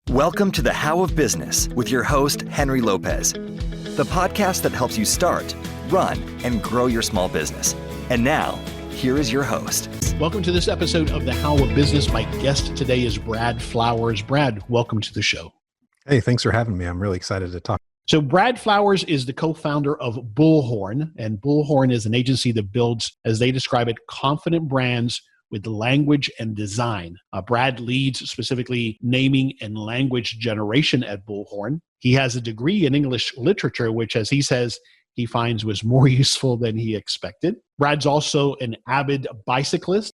Welcome to the How of Business with your host, Henry Lopez, the podcast that helps you start, run, and grow your small business. And now, here is your host. Welcome to this episode of the How of Business. My guest today is Brad Flowers. Brad, welcome to the show. Hey, thanks for having me. I'm really excited to talk. So Brad Flowers is the co-founder of Bullhorn, and Bullhorn is an agency that builds, as they describe it, confident brands with language and design. Brad leads specifically naming and language generation at Bullhorn. He has a degree in English literature, which, as he says, he finds was more useful than he expected. Brad's also an avid bicyclist.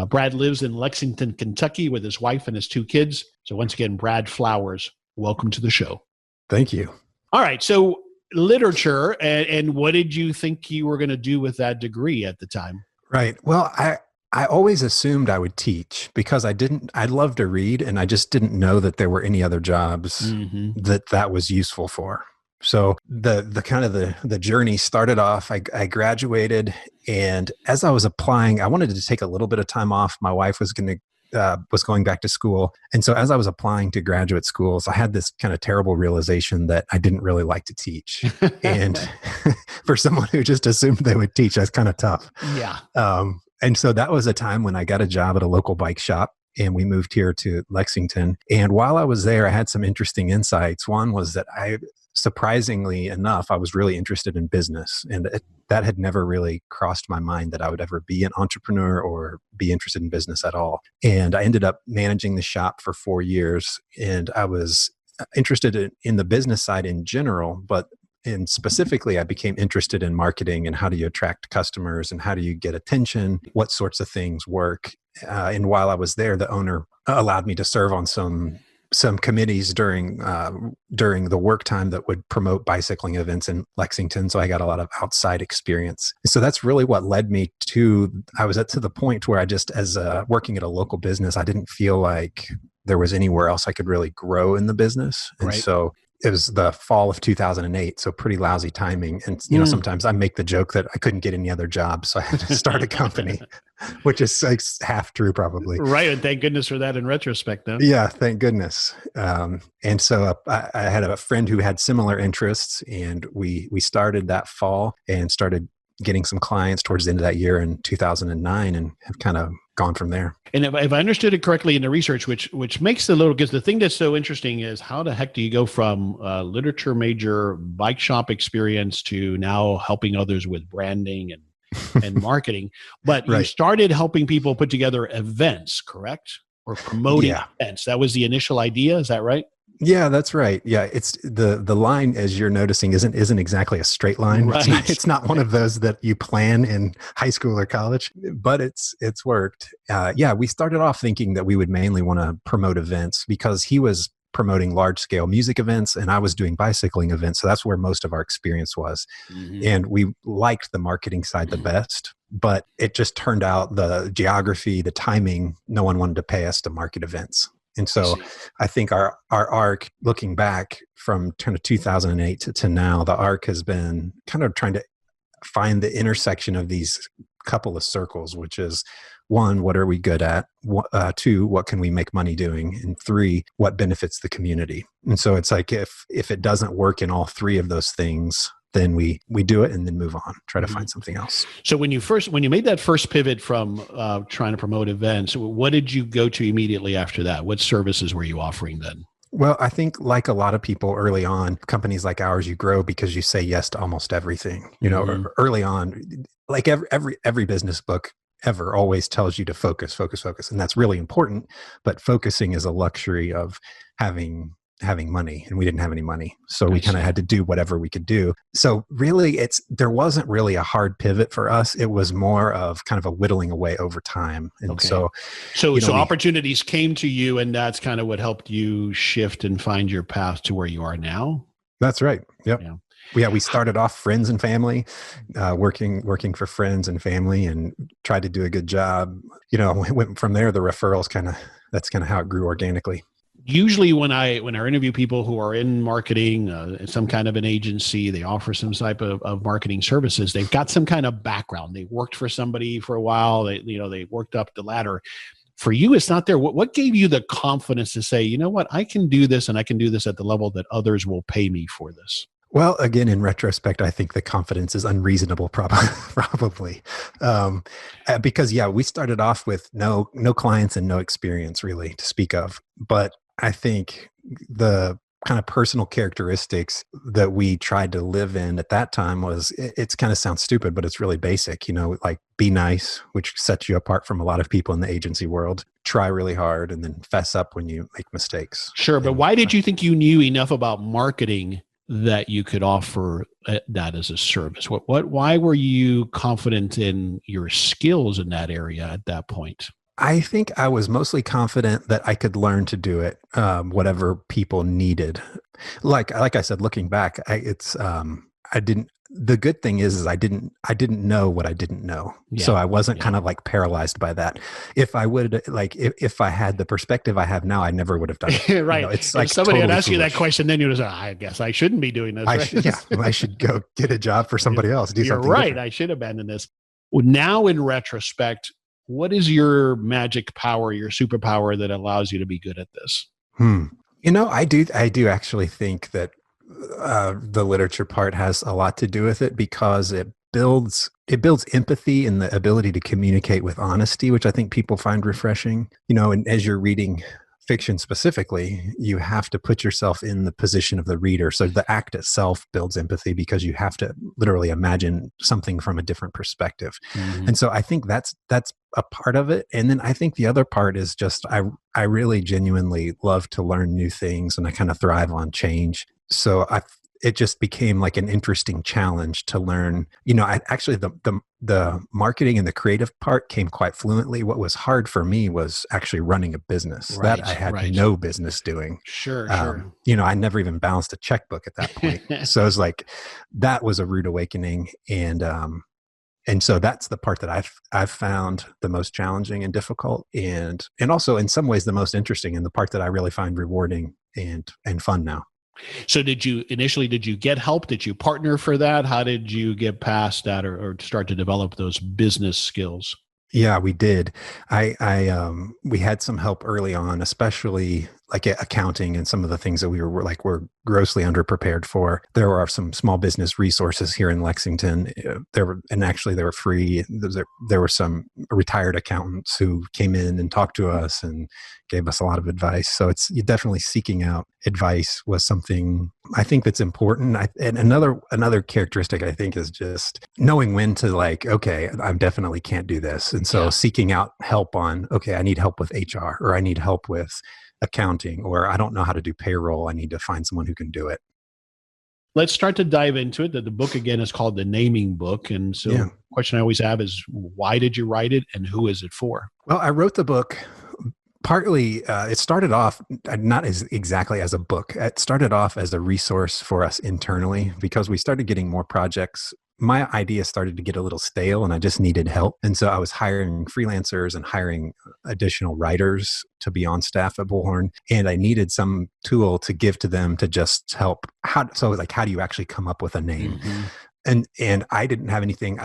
Brad lives in Lexington, Kentucky with his wife and his two kids. So once again, Brad Flowers, welcome to the show. Thank you. All right. So literature, and what did you think you were going to do with that degree at the time? Right. Well, I always assumed I would teach because I love to read, and I just didn't know that there were any other jobs that was useful for. So the kind of the journey started off, I graduated, and as I was applying, I wanted to take a little bit of time off. My wife was going back to school. And so as I was applying to graduate schools, I had this kind of terrible realization that I didn't really like to teach. And for someone who just assumed they would teach, that's kind of tough. Yeah. And so that was a time when I got a job at a local bike shop, and we moved here to Lexington. And while I was there, I had some interesting insights. One was that surprisingly enough, I was really interested in business, and that had never really crossed my mind that I would ever be an entrepreneur or be interested in business at all. And I ended up managing the shop for 4 years, and I was interested in the business side in general, and specifically, I became interested in marketing and how do you attract customers and how do you get attention, what sorts of things work. And while I was there, the owner allowed me to serve on some committees during the work time that would promote bicycling events in Lexington. So I got a lot of outside experience. So that's really what led me to the point where I just, as working at a local business, I didn't feel like there was anywhere else I could really grow in the business. And so it was the fall of 2008, so pretty lousy timing. And sometimes I make the joke that I couldn't get any other jobs, so I had to start a company, which is like half true probably. Right, and thank goodness for that in retrospect, though. Yeah, thank goodness. And so I had a friend who had similar interests, and we started that fall and started getting some clients towards the end of that year in 2009, and have kind of gone from there. And if I understood it correctly in the research, which makes because the thing that's so interesting is how the heck do you go from literature major bike shop experience to now helping others with branding and marketing? But you started helping people put together events, correct? Or promoting events. That was the initial idea. Is that right? Yeah, that's right. Yeah, it's the line, as you're noticing, isn't exactly a straight line. Right. It's not one of those that you plan in high school or college, but it's worked. We started off thinking that we would mainly want to promote events because he was promoting large scale music events and I was doing bicycling events. So that's where most of our experience was. And we liked the marketing side the best, but it just turned out the geography, the timing, no one wanted to pay us to market events. And so I think our arc, looking back from kind of 2008 to now, the arc has been kind of trying to find the intersection of these couple of circles, which is 1, what are we good at? 2, what can we make money doing? And 3, what benefits the community? And so it's like if it doesn't work in all 3 of those things, then we do it and then move on, try to find something else. So when you made that first pivot from trying to promote events, what did you go to immediately after that? What services were you offering then? Well, I think like a lot of people early on, companies like ours, you grow because you say yes to almost everything. Early on, like every business book ever always tells you to focus. And that's really important. But focusing is a luxury of having money, and we didn't have any money. So we kind of had to do whatever we could do. So really there wasn't really a hard pivot for us. It was more of kind of a whittling away over time. And so opportunities came to you, and that's kind of what helped you shift and find your path to where you are now. That's right. Yep. Yeah. We started off friends and family, working for friends and family, and tried to do a good job. Went from there, the referrals that's kind of how it grew organically. Usually when I interview people who are in marketing, some kind of an agency, they offer some type of marketing services. They've got some kind of background. They worked for somebody for a while. They worked up the ladder. for you, it's not there. What gave you the confidence to say, you know what, I can do this and I can do this at the level that others will pay me for this? Well, again, in retrospect, I think the confidence is unreasonable, probably, because we started off with no clients and no experience really to speak of. But I think the kind of personal characteristics that we tried to live in at that time was, it's kind of sounds stupid, but it's really basic, like be nice, which sets you apart from a lot of people in the agency world. Try really hard, and then fess up when you make mistakes. Sure, but why did you think you knew enough about marketing that you could offer that as a service? Why were you confident in your skills in that area at that point? I think I was mostly confident that I could learn to do it, whatever people needed. Like I said, looking back, I didn't. The good thing is I didn't know what I didn't know, so I wasn't kind of like paralyzed by that. If I would if I had the perspective I have now, I never would have done it. Right. It's like like somebody totally had asked you that foolish. question, then you would say, I guess I shouldn't be doing this. I should go get a job for somebody else. Do You're something right. different. I should abandon this. Well, now in retrospect, what is your magic power, your superpower that allows you to be good at this? I do actually think that the literature part has a lot to do with it, because it builds empathy and the ability to communicate with honesty, which I think people find refreshing. And as you're reading fiction specifically, you have to put yourself in the position of the reader. So the act itself builds empathy, because you have to literally imagine something from a different perspective. Mm-hmm. And so I think that's a part of it. And then I think the other part is just, I really genuinely love to learn new things, and I kind of thrive on change. So it just became like an interesting challenge to learn. I actually, the marketing and the creative part came quite fluently. What was hard for me was actually running a business that I had no business doing. Sure. I never even balanced a checkbook at that point. So it was like, that was a rude awakening. And so that's the part that I've found the most challenging and difficult, and also in some ways the most interesting, and the part that I really find rewarding and fun now. So did you get help? Did you partner for that? How did you get past that or start to develop those business skills? Yeah, we did. We had some help early on, especially like accounting and some of the things that we were grossly underprepared for. There are some small business resources here in Lexington. They were free. There were some retired accountants who came in and talked to us and gave us a lot of advice. So it's definitely seeking out advice was something I think that's important. And another characteristic I think is just knowing when to okay, I definitely can't do this. And so seeking out help on, okay, I need help with HR, or I need help with accounting, or I don't know how to do payroll. I need to find someone who can do it. Let's start to dive into it. The book again is called The Naming Book. And so the question I always have is, why did you write it and who is it for? Well, I wrote the book partly, it started off not as exactly as a book. It started off as a resource for us internally, because we started getting more projects. My idea started to get a little stale and I just needed help. And so I was hiring freelancers and hiring additional writers to be on staff at Bullhorn. And I needed some tool to give to them to just help. How do you actually come up with a name? Mm-hmm. And I didn't have anything.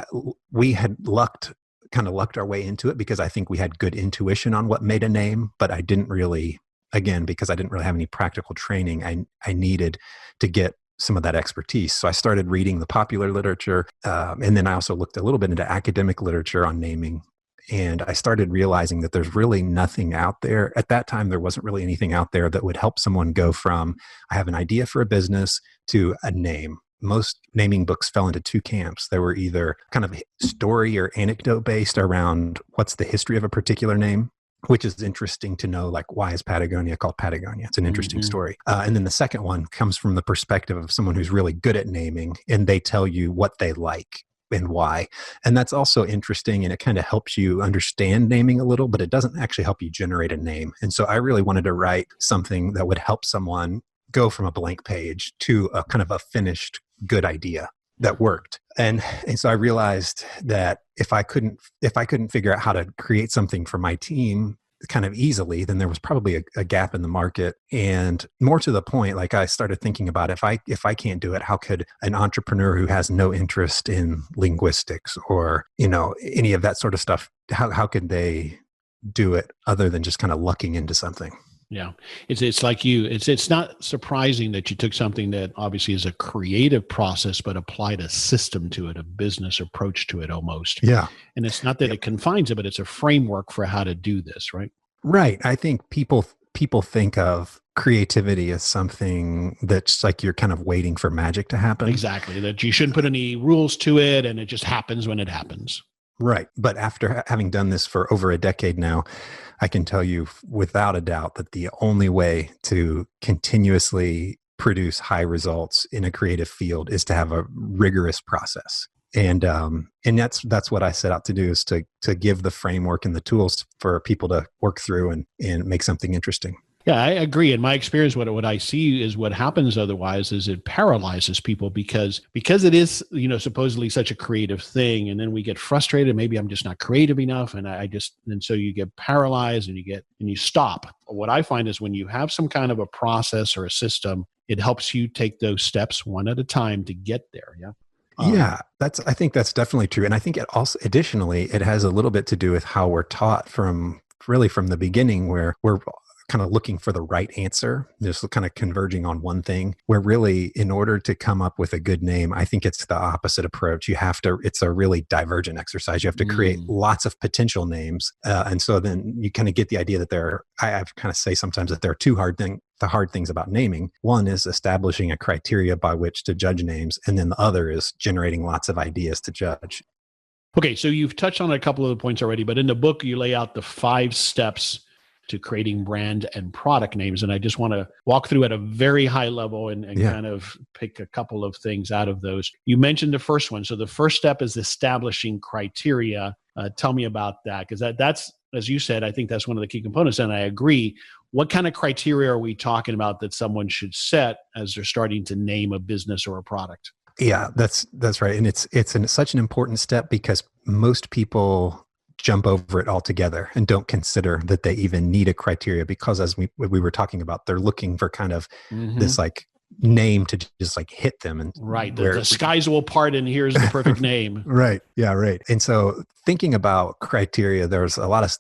We had lucked our way into it, because I think we had good intuition on what made a name, but I didn't really, again, because I didn't really have any practical training, I needed to get some of that expertise. So I started reading the popular literature. And then I also looked a little bit into academic literature on naming. And I started realizing that there's really nothing out there. At that time, there wasn't really anything out there that would help someone go from, I have an idea for a business, to a name. Most naming books fell into two camps. They were either kind of story or anecdote based around what's the history of a particular name, which is interesting to know, like, why is Patagonia called Patagonia? It's an interesting story. And then the second one comes from the perspective of someone who's really good at naming, and they tell you what they like and why. And that's also interesting, and it kind of helps you understand naming a little, but it doesn't actually help you generate a name. And so I really wanted to write something that would help someone go from a blank page to a kind of a finished good idea that worked. And so I realized that if I couldn't figure out how to create something for my team kind of easily, then there was probably a gap in the market. And more to the point, like, I started thinking about, if I can't do it, how could an entrepreneur who has no interest in linguistics or, any of that sort of stuff, how could they do it other than just kind of lucking into something. Yeah. It's like it's not surprising that you took something that obviously is a creative process, but applied a system to it, a business approach to it almost. Yeah. And it's not that it confines it, but it's a framework for how to do this, right? Right. I think people think of creativity as something that's like you're kind of waiting for magic to happen. Exactly. That you shouldn't put any rules to it and it just happens when it happens. Right. But after having done this for over a decade now, I can tell you without a doubt that the only way to continuously produce high results in a creative field is to have a rigorous process. And that's what I set out to do, is to give the framework and the tools for people to work through and make something interesting. Yeah, I agree. In my experience, what I see is what happens otherwise is it paralyzes people because it is, supposedly such a creative thing. And then we get frustrated. Maybe I'm just not creative enough. And so you get paralyzed and you stop. What I find is when you have some kind of a process or a system, it helps you take those steps one at a time to get there. Yeah. I think that's definitely true. And I think it also, additionally, it has a little bit to do with how we're taught from the beginning, where we're kind of looking for the right answer, just kind of converging on one thing, where really in order to come up with a good name, I think it's the opposite approach. It's a really divergent exercise. You have to create lots of potential names. And so then you kind of get the idea that I kind of say sometimes that there are the hard things about naming. One is establishing a criteria by which to judge names. And then the other is generating lots of ideas to judge. Okay. So you've touched on a couple of the points already, but in the book, you lay out the 5 steps to creating brand and product names. And I just want to walk through at a very high level and kind of pick a couple of things out of those. You mentioned the first one. So the first step is establishing criteria. Tell me about that, because that's, as you said, I think that's one of the key components. And I agree. What kind of criteria are we talking about that someone should set as they're starting to name a business or a product? Yeah, that's right. And it's such an important step because most people jump over it altogether and don't consider that they even need a criteria, because as we were talking about, they're looking for kind of this like name to just like hit them. And right. The skies will part and here's the perfect name. Right. Yeah. Right. And so thinking about criteria, there's a lot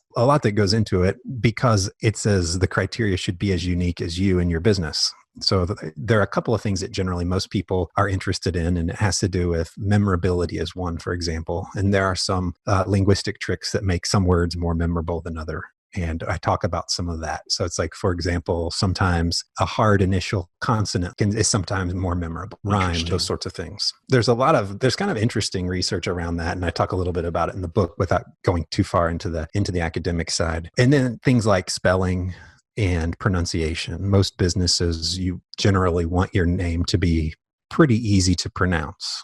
that goes into it, because it says the criteria should be as unique as you and your business. So there are a couple of things that generally most people are interested in, and it has to do with memorability as one, for example. And there are some linguistic tricks that make some words more memorable than other. And I talk about some of that. So it's like, for example, sometimes a hard initial consonant is sometimes more memorable. Rhyme, those sorts of things. There's kind of interesting research around that. And I talk a little bit about it in the book without going too far into the academic side. And then things like spelling and pronunciation. Most businesses, you generally want your name to be pretty easy to pronounce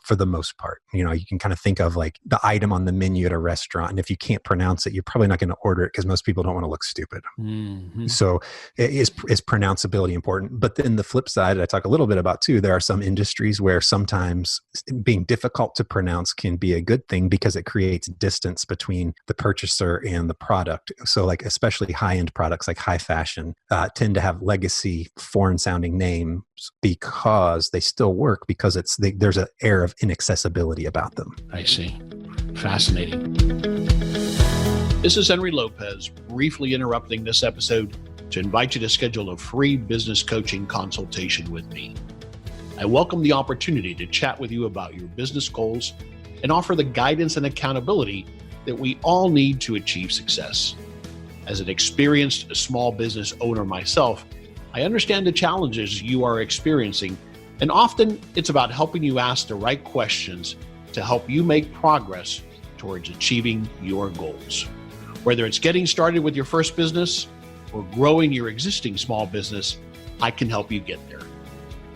for the most part. You can kind of think of like the item on the menu at a restaurant, and if you can't pronounce it, you're probably not going to order it because most people don't want to look stupid. Mm-hmm. So is pronounceability important? But then the flip side, I talk a little bit about too, there are some industries where sometimes being difficult to pronounce can be a good thing because it creates distance between the purchaser and the product. So like especially high-end products like high fashion tend to have legacy foreign sounding names because they still work, because there's an air of inaccessibility about them. I see. Fascinating. This is Henry Lopez, briefly interrupting this episode to invite you to schedule a free business coaching consultation with me. I welcome the opportunity to chat with you about your business goals and offer the guidance and accountability that we all need to achieve success. As an experienced small business owner myself, I understand the challenges you are experiencing, and often it's about helping you ask the right questions to help you make progress towards achieving your goals. Whether it's getting started with your first business or growing your existing small business, I can help you get there.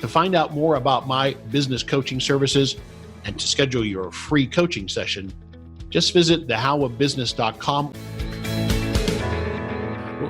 To find out more about my business coaching services and to schedule your free coaching session, just visit thehowofbusiness.com.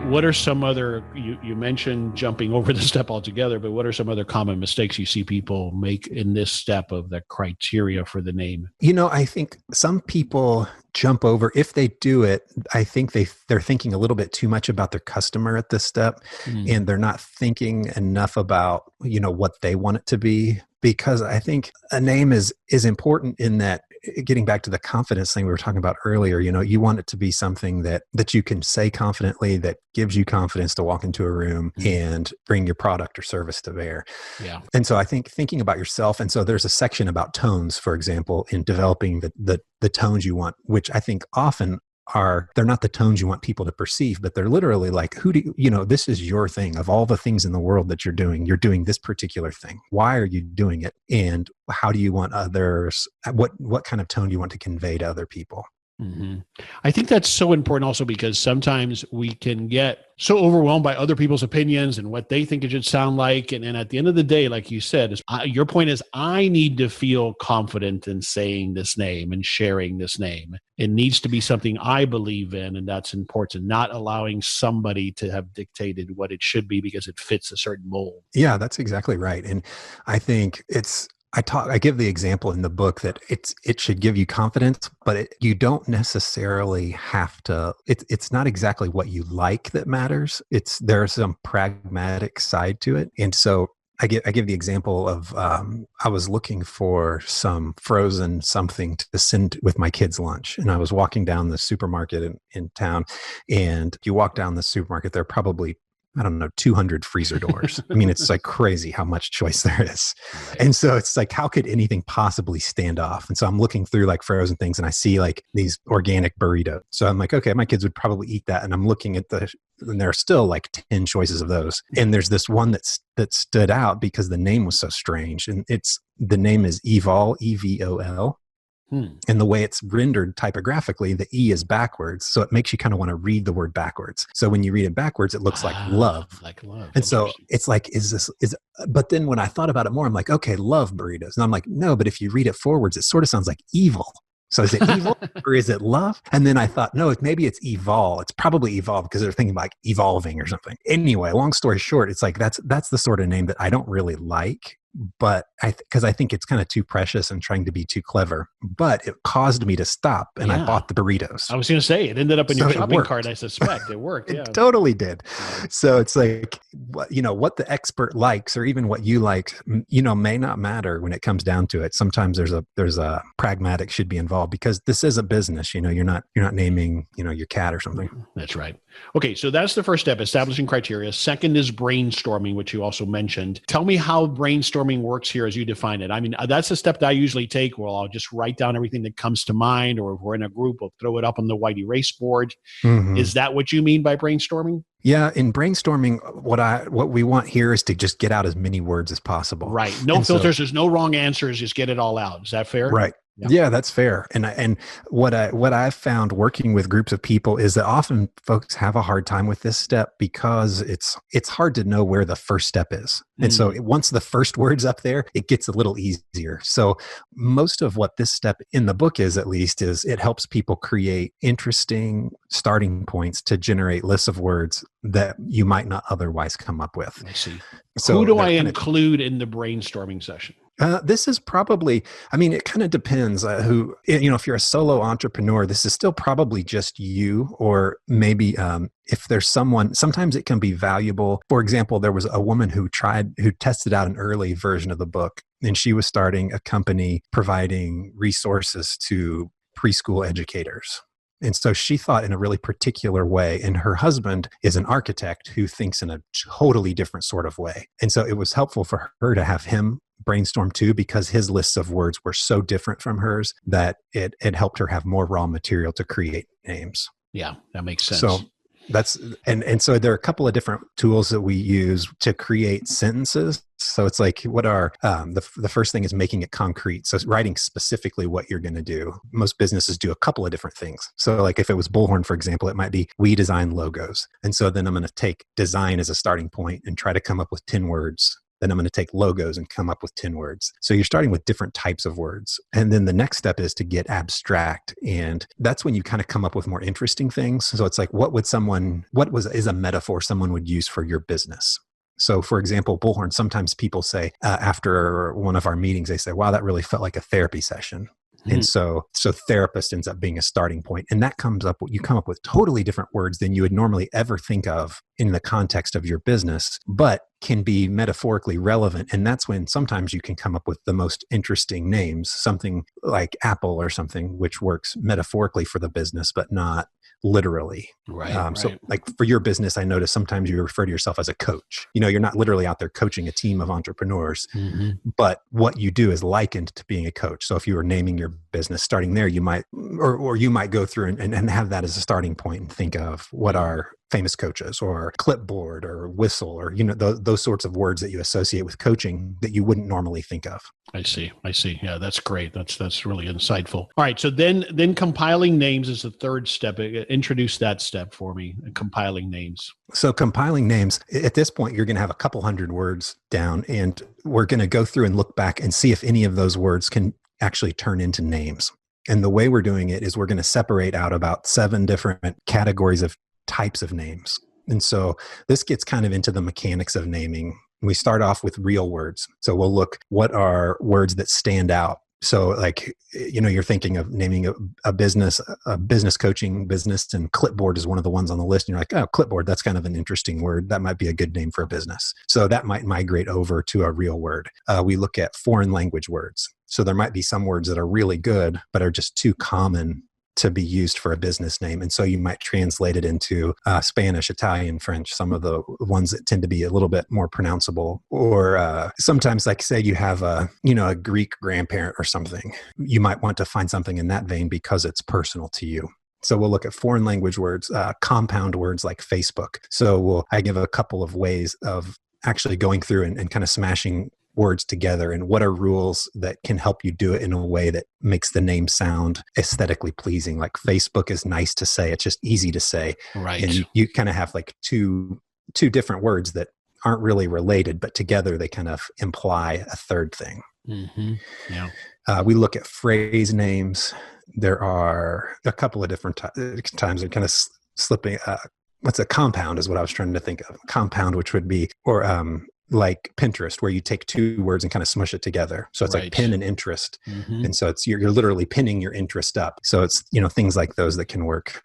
What are some other, you mentioned jumping over the step altogether, but what are some other common mistakes you see people make in this step of the criteria for the name? I think some people jump over. If they do it, I think they're thinking a little bit too much about their customer at this step, and they're not thinking enough about, what they want it to be. Because I think a name is important in that getting back to the confidence thing we were talking about earlier, you want it to be something that you can say confidently, that gives you confidence to walk into a room and bring your product or service to bear. Yeah. And so I think thinking about yourself, and so there's a section about tones, for example, in developing the tones you want, which I think often they're not the tones you want people to perceive, but they're literally like, this is your thing. Of all the things in the world that you're doing this particular thing. Why are you doing it? And how do you want others, what kind of tone do you want to convey to other people? Mm-hmm. I think that's so important also because sometimes we can get so overwhelmed by other people's opinions and what they think it should sound like. And at the end of the day, like you said, your point is I need to feel confident in saying this name and sharing this name. It needs to be something I believe in, and that's important, not allowing somebody to have dictated what it should be because it fits a certain mold. Yeah, that's exactly right. And I think I give the example in the book that it should give you confidence, but you don't necessarily have to. It's not exactly what you like that matters. There's some pragmatic side to it, and so I give the example of I was looking for some frozen something to send with my kids' lunch, and I was walking down the supermarket in town, and you walk down the supermarket, there are probably 200 freezer doors. I mean, it's like crazy how much choice there is. Right. And so it's like, how could anything possibly stand off? And so I'm looking through like frozen things and I see like these organic burritos. So I'm like, okay, my kids would probably eat that. And I'm looking at and there are still like 10 choices of those. And there's this one that stood out because the name was so strange. And the name is Evol, Evol. And the way it's rendered typographically, the E is backwards. So it makes you kind of want to read the word backwards. So when you read it backwards, it looks like love. Like love. And so it's like, but then when I thought about it more, I'm like, okay, love burritos. And I'm like, no, but if you read it forwards, it sort of sounds like evil. So is it evil or is it love? And then I thought, no, maybe it's evol. It's probably evolve because they're thinking like evolving or something. Anyway, long story short, it's like, that's the sort of name that I don't really like. But because I think it's kind of too precious and trying to be too clever, but it caused me to stop and I bought the burritos. I was going to say it ended up in your shopping cart. I suspect it worked. It totally did. Yeah. So it's like, what the expert likes or even what you like, may not matter when it comes down to it. Sometimes there's a pragmatic should be involved because this is a business. You're not naming your cat or something. That's right. Okay, so that's the first step, establishing criteria. Second is brainstorming, which you also mentioned. Tell me how brainstorming works here as you define it. I mean, that's a step that I usually take. Well, I'll just write down everything that comes to mind, or if we're in a group, we'll throw it up on the white erase board. Mm-hmm. Is that what you mean by brainstorming? Yeah, in brainstorming, what we want here is to just get out as many words as possible. Right. No filters. There's no wrong answers. Just get it all out. Is that fair? Right. Yeah, that's fair. And what I've found working with groups of people is that often folks have a hard time with this step because it's hard to know where the first step is. And so once the first word's up there, it gets a little easier. So most of what this step in the book is, at least, is it helps people create interesting starting points to generate lists of words that you might not otherwise come up with. I see. So who do I include in the brainstorming session? This is probably, it kind of depends if you're a solo entrepreneur, this is still probably just you, or maybe if there's someone, sometimes it can be valuable. For example, there was a woman who tested out an early version of the book, and she was starting a company providing resources to preschool educators. And so she thought in a really particular way, and her husband is an architect who thinks in a totally different sort of way. And so it was helpful for her to have him brainstorm too, because his lists of words were so different from hers that it helped her have more raw material to create names. Yeah, that makes sense. So that's, and so there are a couple of different tools that we use to create sentences. So it's like, what are, the first thing is making it concrete. So writing specifically what you're going to do. Most businesses do a couple of different things. So like if it was Bullhorn, for example, it might be, we design logos. And so then I'm going to take design as a starting point and try to come up with 10 words. Then I'm going to take logos and come up with 10 words. So you're starting with different types of words. And then the next step is to get abstract. And that's when you kind of come up with more interesting things. So it's like, is a metaphor someone would use for your business? So for example, Bullhorn, sometimes people say after one of our meetings, they say, wow, that really felt like a therapy session. And so therapist ends up being a starting point. And that you come up with totally different words than you would normally ever think of in the context of your business, but can be metaphorically relevant. And that's when sometimes you can come up with the most interesting names, something like Apple or something, which works metaphorically for the business, but not literally. Right. So like for your business, I notice sometimes you refer to yourself as a coach. You're not literally out there coaching a team of entrepreneurs, but what you do is likened to being a coach. So if you were naming your business starting there, you might, or you might go through and have that as a starting point and think of what are famous coaches or clipboard or whistle or, those sorts of words that you associate with coaching that you wouldn't normally think of. I see. Yeah, that's great. That's really insightful. All right. So then compiling names is the third step. Introduce that step for me, compiling names. So compiling names, at this point, you're going to have a couple hundred words down, and we're going to go through and look back and see if any of those words can actually turn into names. And the way we're doing it is we're going to separate out about 7 different categories of types of names. And so this gets kind of into the mechanics of naming. We start off with real words. So we'll look, what are words that stand out? So like, you're thinking of naming a business coaching business, and clipboard is one of the ones on the list. And you're like, oh, clipboard, that's kind of an interesting word. That might be a good name for a business. So that might migrate over to a real word. We look at foreign language words. So there might be some words that are really good, but are just too common to be used for a business name. And so you might translate it into Spanish, Italian, French, some of the ones that tend to be a little bit more pronounceable. Or sometimes, like say you have a Greek grandparent or something, you might want to find something in that vein because it's personal to you. So we'll look at foreign language words, compound words like Facebook. So I give a couple of ways of actually going through and kind of smashing words together, and what are rules that can help you do it in a way that makes the name sound aesthetically pleasing. Like Facebook is nice to say, it's just easy to say. Right. And you kind of have like two different words that aren't really related, but together they kind of imply a third thing. Yeah. We look at phrase names. There are a couple of different times they're kind of slipping. What's a compound is what I was trying to think of. Compound, which would be, like Pinterest, where you take 2 words and kind of smush it together. So it's like pin and interest. And so it's, you're literally pinning your interest up. So it's, things like those that can work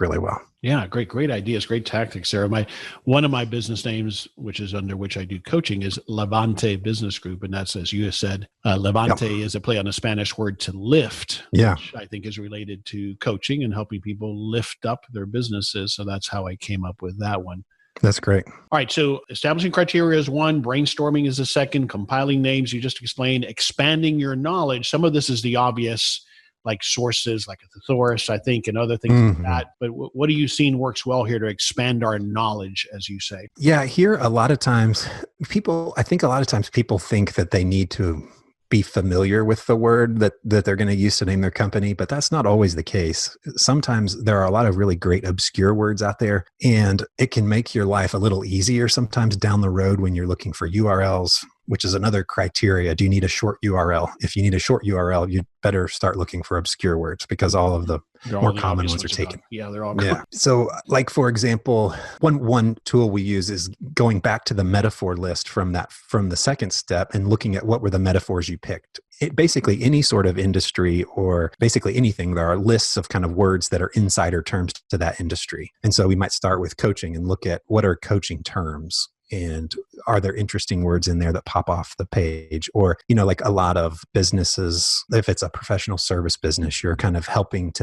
really well. Yeah. Great ideas. Great tactics, Sarah. One of my business names, which is under which I do coaching, is Levante Business Group. And that's, as you said, Levante is a play on the Spanish word to lift, which I think is related to coaching and helping people lift up their businesses. So that's how I came up with that one. That's great. All right. So establishing criteria is one, brainstorming is the second, compiling names, you just explained, expanding your knowledge. Some of this is the obvious, like sources, like a thesaurus, I think, and other things like that. But what are you seeing works well here to expand our knowledge, as you say? Yeah. Here, a lot of times people think that they need to be familiar with the word that they're going to use to name their company, but that's not always the case. Sometimes there are a lot of really great obscure words out there, and it can make your life a little easier sometimes down the road when you're looking for URLs, which is another criteria. Do you need a short URL? If you need a short URL, you'd better start looking for obscure words, because all of the more common ones are taken. Yeah, they're all common. So like, for example, one tool we use is going back to the metaphor list from the second step and looking at what were the metaphors you picked. Basically any sort of industry, or basically anything, there are lists of kind of words that are insider terms to that industry. And so we might start with coaching and look at what are coaching terms. And are there interesting words in there that pop off the page? Or, like a lot of businesses, if it's a professional service business, you're kind of helping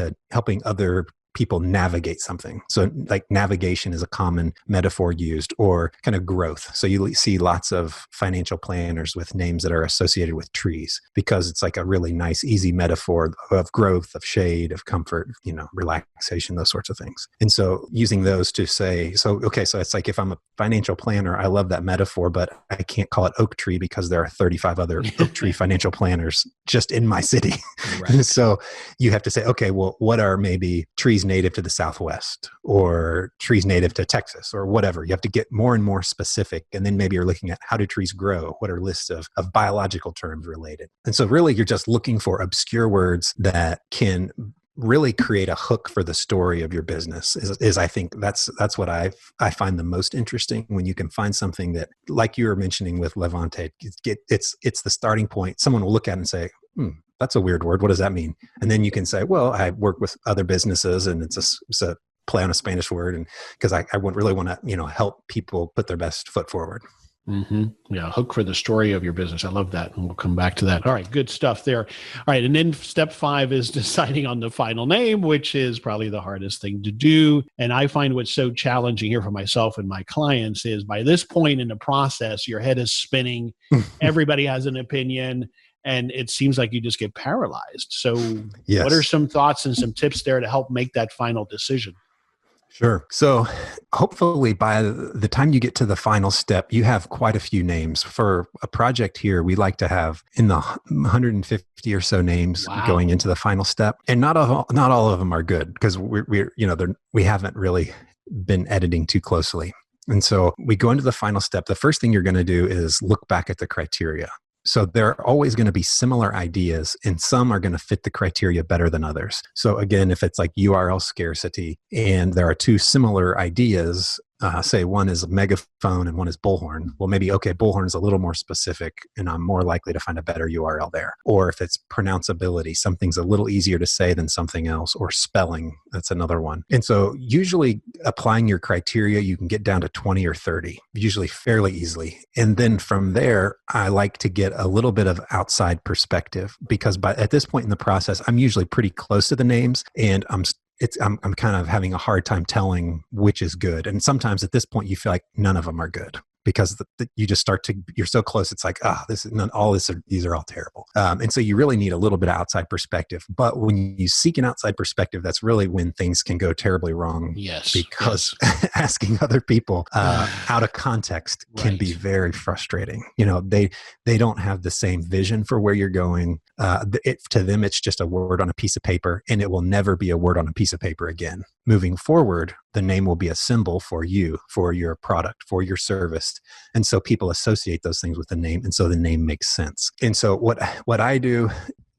other people navigate something. So like navigation is a common metaphor used, or kind of growth. So you see lots of financial planners with names that are associated with trees, because it's like a really nice, easy metaphor of growth, of shade, of comfort, relaxation, those sorts of things. And so using those to say, so it's like, if I'm a financial planner, I love that metaphor, but I can't call it oak tree because there are 35 other oak tree financial planners just in my city. Right. So you have to say, okay, well, what are maybe trees native to the Southwest, or trees native to Texas, or whatever? You have to get more and more specific. And then maybe you're looking at, how do trees grow? What are lists of biological terms related? And so really you're just looking for obscure words that can really create a hook for the story of your business. Is I think that's what I find the most interesting, when you can find something that, like you were mentioning with Levante, it's the starting point. Someone will look at it and say, that's a weird word. What does that mean? And then you can say, well, I work with other businesses, and it's a play on a Spanish word, and because I would really want to, help people put their best foot forward. Yeah, hook for the story of your business. I love that. And we'll come back to that. All right, good stuff there. All right, and then step 5 is deciding on the final name, which is probably the hardest thing to do. And I find what's so challenging here for myself and my clients is by this point in the process, your head is spinning. Everybody has an opinion. And it seems like you just get paralyzed. So What are some thoughts and some tips there to help make that final decision? Sure. So hopefully by the time you get to the final step, you have quite a few names. For a project here, we like to have in the 150 or so names going into the final step. And not all of them are good because we haven't really been editing too closely. And so we go into the final step. The first thing you're going to do is look back at the criteria. So there are always going to be similar ideas, and some are going to fit the criteria better than others. So again, if it's like URL scarcity and there are 2 similar ideas, say one is megaphone and one is Bullhorn. Well, maybe, okay, Bullhorn's a little more specific and I'm more likely to find a better URL there. Or if it's pronounceability, something's a little easier to say than something else, or spelling, that's another one. And so usually applying your criteria, you can get down to 20 or 30, usually fairly easily. And then from there, I like to get a little bit of outside perspective because at this point in the process, I'm usually pretty close to the names and I'm kind of having a hard time telling which is good. And sometimes at this point, you feel like none of them are good because you just you're so close. It's like, these are all terrible. And so you really need a little bit of outside perspective. But when you seek an outside perspective, that's really when things can go terribly wrong. Yes. Because asking other people out of context can be very frustrating. They don't have the same vision for where you're going. To them, it's just a word on a piece of paper, and it will never be a word on a piece of paper again. Moving forward, the name will be a symbol for you, for your product, for your service. And so people associate those things with the name. And so the name makes sense. And so what I do,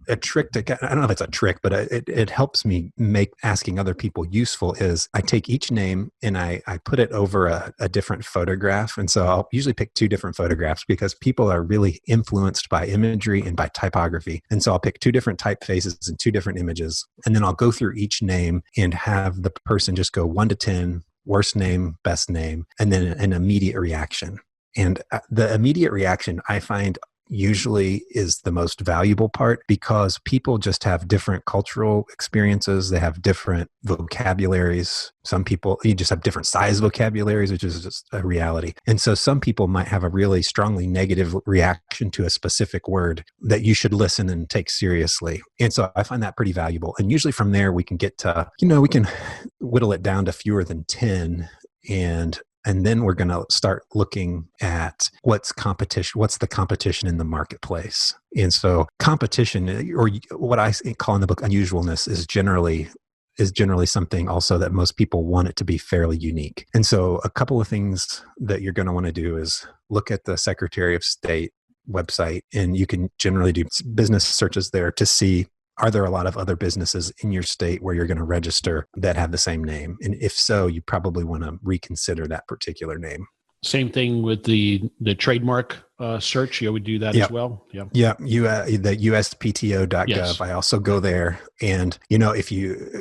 a trick I don't know if it's a trick, but it helps me make asking other people useful is I take each name and I put it over a different photograph. And so I'll usually pick 2 different photographs because people are really influenced by imagery and by typography. And so I'll pick 2 different typefaces and 2 different images. And then I'll go through each name and have the person just go 1 to 10, worst name, best name, and then an immediate reaction. And the immediate reaction I find usually is the most valuable part because people just have different cultural experiences. They have different vocabularies. Some people, you just have different size vocabularies, which is just a reality. And so some people might have a really strongly negative reaction to a specific word that you should listen and take seriously. And so I find that pretty valuable. And usually from there, we can get to, we can whittle it down to fewer than 10 and then we're going to start looking at what's the competition in the marketplace. And so competition, or what I call in the book unusualness, is generally something also that most people want it to be fairly unique. And so a couple of things that you're going to want to do is look at the Secretary of State website, and you can generally do business searches there to see, are there a lot of other businesses in your state where you're going to register that have the same name? And if so, you probably want to reconsider that particular name. Same thing with the trademark search. You would do that as well. Yeah. The USPTO.gov. Yes. I also go there, and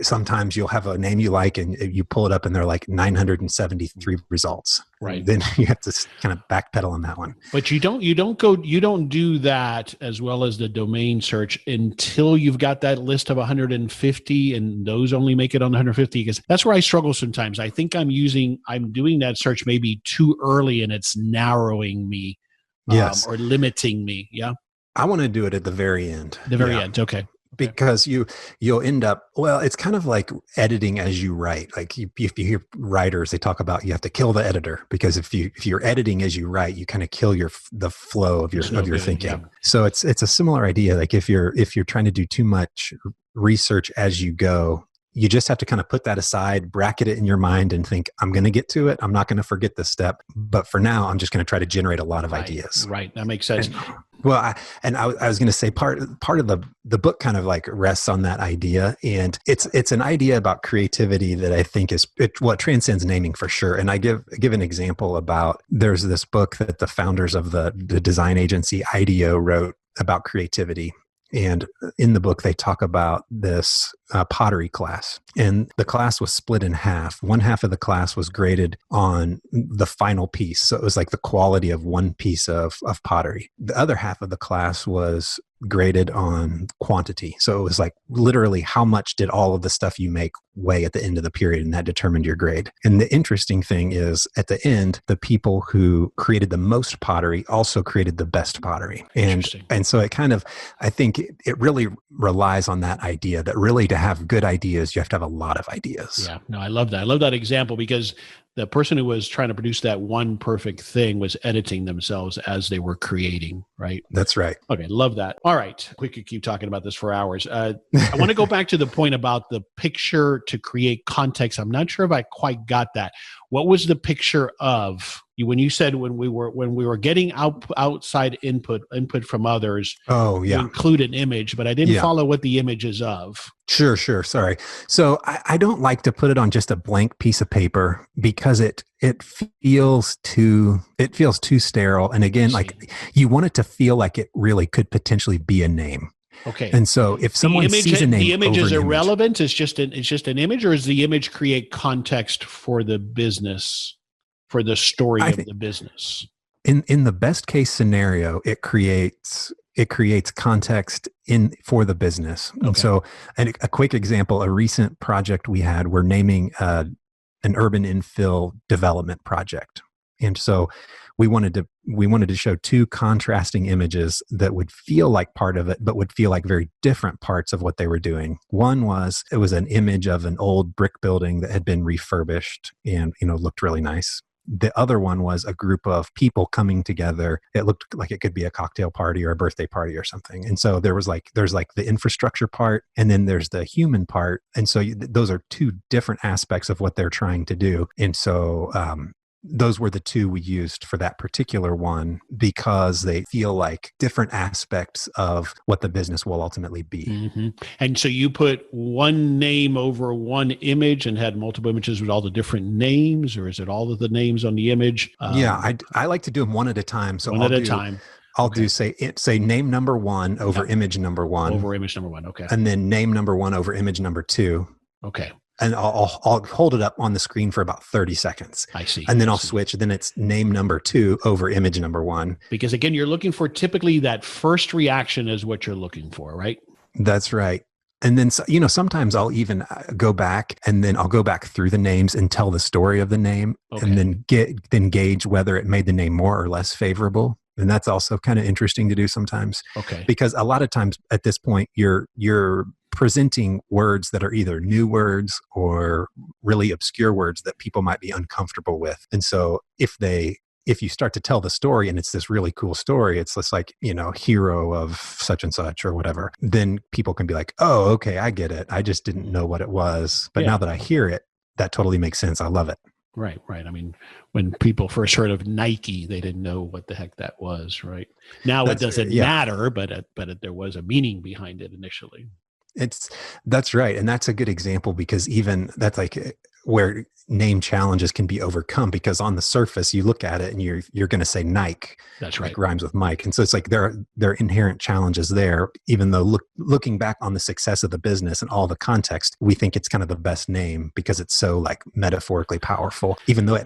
sometimes you'll have a name you like, and you pull it up, and there are like 973 results. Right. Then you have to kind of backpedal on that one. But you don't do that as well as the domain search until you've got that list of 150, and those only make it on 150, because that's where I struggle sometimes. I think I'm doing that search maybe too early, and it's narrowing me. Yes. Or limiting me. Yeah. I want to do it at the very end. The very end. Okay. Because you'll end up, it's kind of like editing as you write. Like if you hear writers, they talk about you have to kill the editor, because if you're editing as you write, you kind of kill the flow of your thinking. Yeah. So it's a similar idea. Like if you're trying to do too much research as you go, you just have to kind of put that aside, bracket it in your mind, and think, I'm going to get to it. I'm not going to forget this step. But for now, I'm just going to try to generate a lot of ideas. Right. That makes sense. I was going to say part of the book kind of like rests on that idea. And it's an idea about creativity that I think is what transcends naming for sure. And I give an example about, there's this book that the founders of the design agency IDEO wrote about creativity. And in the book, they talk about this pottery class, and the class was split in half. One half of the class was graded on the final piece. So it was like the quality of one piece of pottery. The other half of the class was graded on quantity. So it was like literally how much did all of the stuff you make weigh at the end of the period, and that determined your grade. And the interesting thing is at the end, the people who created the most pottery also created the best pottery. And so it kind of, I think it really relies on that idea that really to have good ideas, you have to have a lot of ideas. Yeah, no, I love that. I love that example because the person who was trying to produce that one perfect thing was editing themselves as they were creating, right? That's right. Okay, love that. All right, we could keep talking about this for hours. I want to go back to the point about the picture to create context. I'm not sure if I quite got that. What was the picture of when you said when we were getting outside input from others? Oh, yeah. To include an image, but I didn't follow what the image is of. Sure. Sorry. So I don't like to put it on just a blank piece of paper because it feels too sterile. And again, like you want it to feel like it really could potentially be a name. Okay. And so if someone sees a name, the image is irrelevant. It's just an image, or does the image create context for the business, for the story of the business? In the best case scenario, it creates context for the business. Okay. And so a quick example, a recent project we had, we're naming an urban infill development project. And so we wanted to show two contrasting images that would feel like part of it, but would feel like very different parts of what they were doing. One was, it was an image of an old brick building that had been refurbished and, looked really nice. The other one was a group of people coming together. It looked like it could be a cocktail party or a birthday party or something. And so there's the infrastructure part, and then there's the human part. And so those are two different aspects of what they're trying to do. And so those were the two we used for that particular one because they feel like different aspects of what the business will ultimately be. Mm-hmm. And so you put one name over one image and had multiple images with all the different names, or is it all of the names on the image? I like to do them one at a time. So I'll do say name number one over image number one. Over image number one, okay. And then name number one over image number two. Okay. And I'll hold it up on the screen for about 30 seconds. I see. And then I'll switch. Then it's name number two over image number one. Because again, you're looking for typically that first reaction is what you're looking for, right? That's right. And then, sometimes I'll even go back and then I'll go back through the names and tell the story of the name and then gauge whether it made the name more or less favorable. And that's also kind of interesting to do sometimes. Okay. Because a lot of times at this point, you're presenting words that are either new words or really obscure words that people might be uncomfortable with. And so if you start to tell the story and it's this really cool story, it's just like, hero of such and such or whatever, then people can be like, oh, okay, I get it. I just didn't know what it was. But now that I hear it, that totally makes sense. I love it. Right. I mean, when people first heard of Nike, they didn't know what the heck that was, right? Now it doesn't matter, but there was a meaning behind it initially. That's right. And that's a good example because even that's like where name challenges can be overcome, because on the surface you look at it and you're going to say Nike. That's right. Like rhymes with Mike. And so it's like there are inherent challenges there, even though looking back on the success of the business and all the context, we think it's kind of the best name because it's so like metaphorically powerful, even though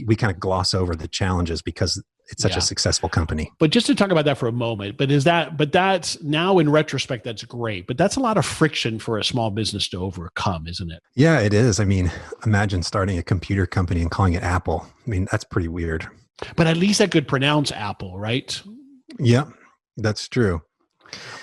we kind of gloss over the challenges because it's such a successful company. But just to talk about that for a moment, but that's now in retrospect, that's great, but that's a lot of friction for a small business to overcome, isn't it? Yeah, it is. I mean, imagine starting a computer company and calling it Apple. I mean, that's pretty weird. But at least I could pronounce Apple, right? Yeah, that's true.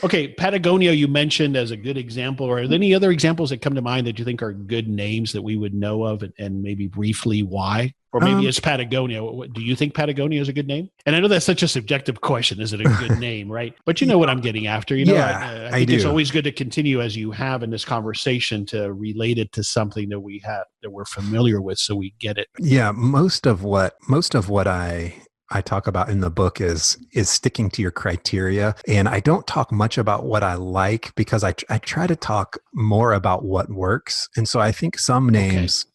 Okay, Patagonia you mentioned as a good example. Or are there any other examples that come to mind that you think are good names that we would know of, and maybe briefly why? Or maybe it's Patagonia. Do you think Patagonia is a good name? And I know that's such a subjective question. Is it a good name, right? But you know what I'm getting after. I think it's always good to continue, as you have in this conversation, to relate it to something that we're familiar with, so we get it. Yeah, most of what I talk about in the book is sticking to your criteria. And I don't talk much about what I like because I try to talk more about what works. And so I think some names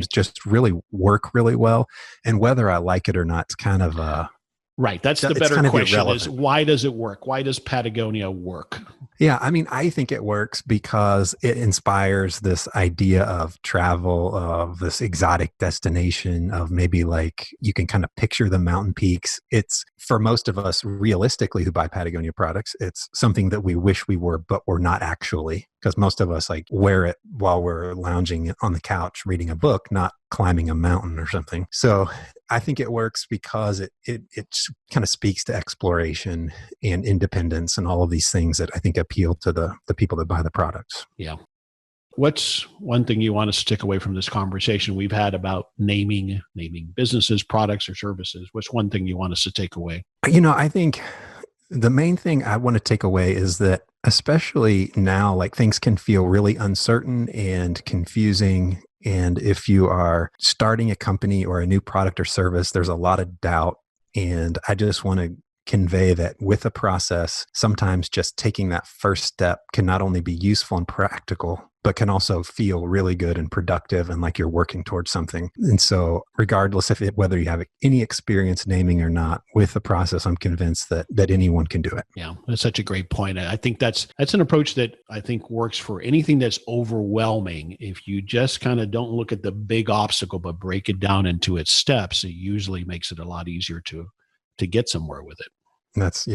just really work really well. And whether I like it or not, it's kind of right. That's the better question is, why does it work? Why does Patagonia work? Yeah, I mean, I think it works because it inspires this idea of travel, of this exotic destination, of maybe like you can kind of picture the mountain peaks. It's for most of us, realistically, who buy Patagonia products, it's something that we wish we were, but we're not actually. Because most of us like wear it while we're lounging on the couch reading a book, not climbing a mountain or something. So I think it works because it kind of speaks to exploration and independence and all of these things that I think appeal to the people that buy the products. Yeah. What's one thing you want us to take away from this conversation we've had about naming businesses, products, or services? What's one thing you want us to take away? I think the main thing I want to take away is that especially now, like things can feel really uncertain and confusing. And if you are starting a company or a new product or service, there's a lot of doubt. And I just want to convey that with a process, sometimes just taking that first step can not only be useful and practical, but can also feel really good and productive and like you're working towards something. And so regardless of whether you have any experience naming or not, with the process, I'm convinced that anyone can do it. Yeah, that's such a great point. I think that's an approach that I think works for anything that's overwhelming. If you just kind of don't look at the big obstacle, but break it down into its steps, it usually makes it a lot easier to get somewhere with it. That's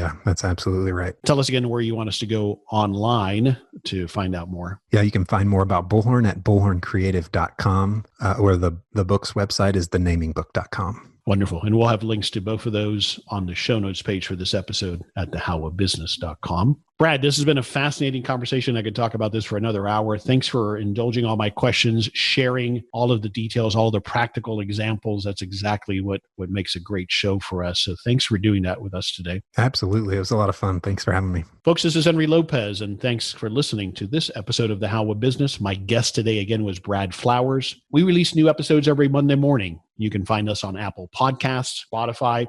absolutely right. Tell us again where you want us to go online to find out more. Yeah, you can find more about Bullhorn at bullhorncreative.com, or the book's website is thenamingbook.com. Wonderful. And we'll have links to both of those on the show notes page for this episode at thehowofbusiness.com. Brad, this has been a fascinating conversation. I could talk about this for another hour. Thanks for indulging all my questions, sharing all of the details, all the practical examples. That's exactly what makes a great show for us. So thanks for doing that with us today. Absolutely. It was a lot of fun. Thanks for having me. Folks, this is Henry Lopez, and thanks for listening to this episode of The How of Business. My guest today again was Brad Flowers. We release new episodes every Monday morning. You can find us on Apple Podcasts, Spotify,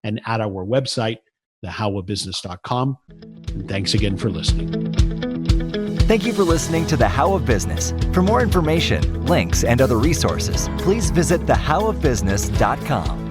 and at our website, thehowofbusiness.com. And thanks again for listening. Thank you for listening to The How of Business. For more information, links, and other resources, please visit thehowofbusiness.com.